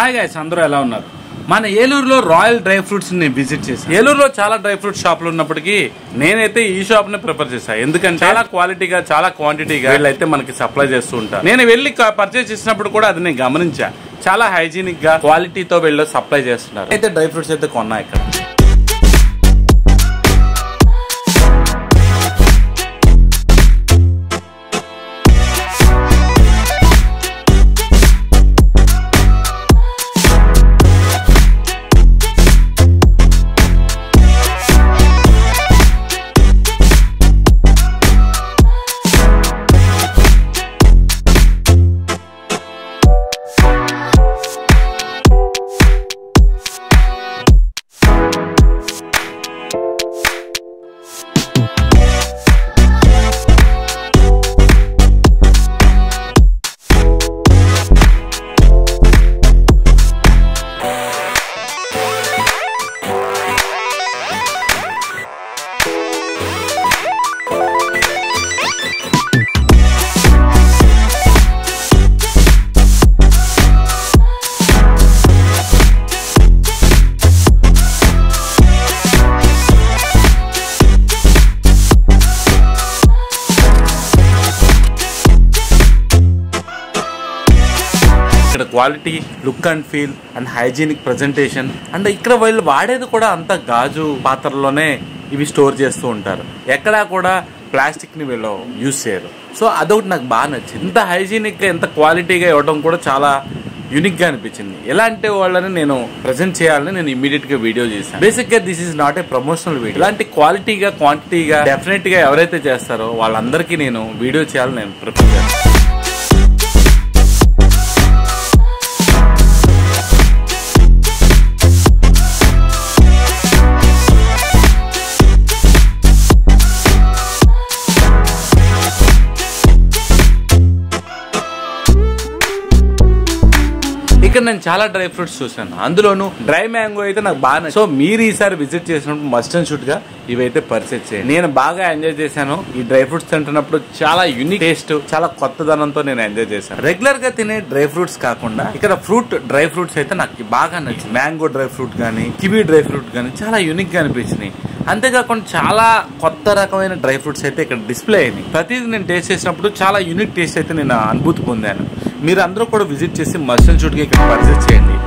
Hi guys, అందరూ ఎలా ఉన్నారు? మన ఏలూరులో రాయల్ డ్రై ఫ్రూట్స్ ని విజిట్ చేశాను. ఏలూరులో చాలా డ్రై ఫ్రూట్ షాపులు ఉన్నప్పటికీ నేనైతే ఈ షాప్ ని ప్రిఫర్ చేశాను. ఎందుకంటే చాలా క్వాలిటీగా, చాలా క్వాంటిటీగా వీళ్ళైతే మనకి సప్లై చేస్తూ ఉంటారు. నేను వెళ్ళి పర్చేస్ చేసినప్పుడు కూడా అది నేను గమనించా. చాలా హైజీనిక్ గా క్వాలిటీతో వీళ్ళు సప్లై చేస్తున్నారు. అయితే డ్రై ఫ్రూట్స్ అయితే కొన్నా ఇక్కడ. Quality, look and feel and hygienic presentation and ఇక్కడ వీళ్ళు వాడేది కూడా అంత గాజు పాత్రలోనే ఇవి స్టోర్ చేస్తూ ఉంటారు. ఎక్కడా కూడా ప్లాస్టిక్ ని వీళ్ళు యూజ్ చేయరు. సో అదొకటి నాకు బాగా నచ్చింది. ఇంత హైజీనిక్ గా, ఎంత క్వాలిటీగా ఇవ్వడం కూడా చాలా యూనిక్ గా అనిపించింది. ఎలాంటి వాళ్ళని నేను ప్రెజెంట్ చేయాలని నేను ఇమీడియట్ గా వీడియో చేశాను. బేసిక్ గా this is not a promotional video. ఇలాంటి క్వాలిటీగా, క్వాంటిటీగా డెఫినెట్ గా ఎవరైతే చేస్తారో వాళ్ళందరికీ నేను వీడియో చేయాలని నేను ప్రిఫర్ చేస్తాను. ఇక్కడ నేను చాలా డ్రై ఫ్రూట్స్ చూసాను. అందులోనూ డ్రై మ్యాంగో అయితే నాకు బాగా నచ్చింది. సో మీరు ఈసారి విజిట్ చేసినప్పుడు మస్ట్ అండ్ షుడ్ గా ఇవైతే పర్చేస్ చేయండి. నేను బాగా ఎంజాయ్ చేశాను. ఈ డ్రై ఫ్రూట్స్ తింటున్నప్పుడు చాలా యూనిక్ టేస్ట్, చాలా కొత్తదనంతో నేను ఎంజాయ్ చేశాను. రెగ్యులర్ గా తినే డ్రై ఫ్రూట్స్ కాకుండా ఇక్కడ డ్రై ఫ్రూట్స్ అయితే నాకు బాగా నచ్చింది. మ్యాంగో డ్రై ఫ్రూట్ గానీ, కివీ డ్రై ఫ్రూట్ గానీ చాలా యూనిక్ గా అనిపించినాయి. అంతేకాకుండా చాలా కొత్త రకమైన డ్రై ఫ్రూట్స్ అయితే ఇక్కడ డిస్ప్లే అయినాయి. ప్రతిదీ నేను టేస్ట్ చేసినప్పుడు చాలా యూనిక్ టేస్ట్ అయితే నేను అనుభూతి పొందాను. మీరు అందరూ కూడా విజిట్ చేసి మస్ట్ అండ్ షుడ్ గా ఇక్కడ పర్చేస్ చేయండి.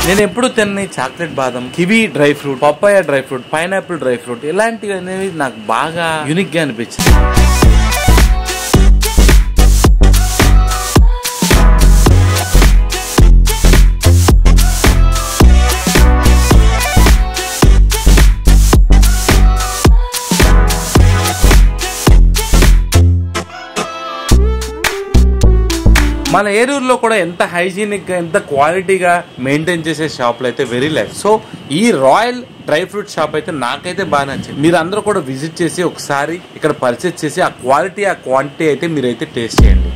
నేను ఎప్పుడు తిన్న చాక్లెట్ బాదం, kiwi dry fruit, papaya dry fruit, pineapple dry fruit ఇలాంటివి అనేవి నాకు బాగా యూనిక్ గా అనిపించింది. మన ఏలూరులో కూడా ఎంత హైజీనిక్ గా ఎంత క్వాలిటీగా మెయింటైన్ చేసే షాపులు అయితే వెరీ లెస్. సో ఈ రాయల్ డ్రై ఫ్రూట్ షాప్ అయితే నాకైతే బాగా నచ్చింది. మీరు అందరూ కూడా విజిట్ చేసి ఒకసారి ఇక్కడ పర్చేస్ చేసి ఆ క్వాలిటీ ఆ క్వాంటిటీ అయితే మీరైతే టేస్ట్ చేయండి.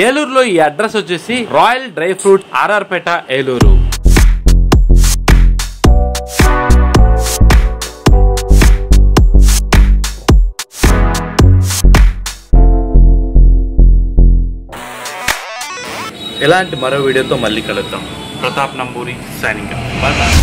ఏలూరులో ఈ అడ్రస్ వచ్చేసి Royal Dry Fruit RRPeta Eluru. ఇలాంటి మరో వీడియోతో మళ్ళీ కలుద్దాం. Pratap Namburi signing. Bye bye.